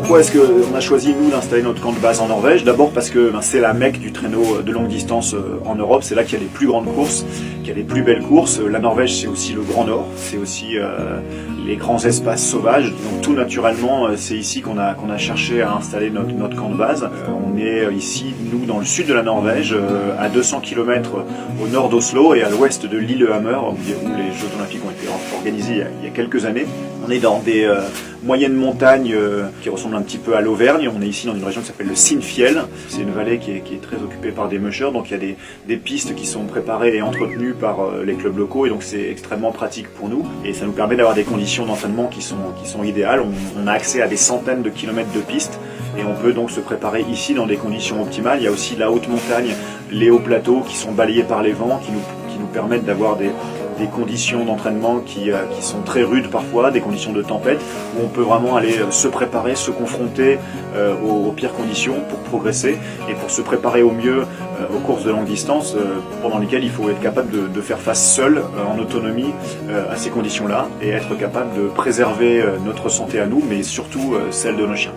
Pourquoi est-ce qu'on a choisi, nous, d'installer notre camp de base en Norvège? D'abord parce que c'est la mecque du traîneau de longue distance en Europe, c'est là qu'il y a les plus grandes courses, qu'il y a les plus belles courses. La Norvège, c'est aussi le Grand Nord, c'est aussi les grands espaces sauvages. Donc tout naturellement, c'est ici qu'on a cherché à installer notre camp de base. On est ici, nous, dans le sud de la Norvège, à 200 km au nord d'Oslo et à l'ouest de Lillehammer, où les Jeux Olympiques ont été organisés il y a quelques années. On est dans des moyennes montagnes qui ressemblent un petit peu à l'Auvergne. On est ici dans une région qui s'appelle le Sinfjell. C'est une vallée qui est très occupée par des mushers, donc il y a des pistes qui sont préparées et entretenues par les clubs locaux, et donc c'est extrêmement pratique pour nous. Et ça nous permet d'avoir des conditions d'entraînement qui sont idéales. On a accès à des centaines de kilomètres de pistes, et on peut donc se préparer ici dans des conditions optimales. Il y a aussi la haute montagne, les hauts plateaux qui sont balayés par les vents, qui nous permettent d'avoir des conditions d'entraînement qui sont très rudes parfois, des conditions de tempête, où on peut vraiment aller se préparer, se confronter aux pires conditions pour progresser et pour se préparer au mieux aux courses de longue distance pendant lesquelles il faut être capable de faire face seul, en autonomie, à ces conditions-là, et être capable de préserver notre santé à nous, mais surtout celle de nos chiens.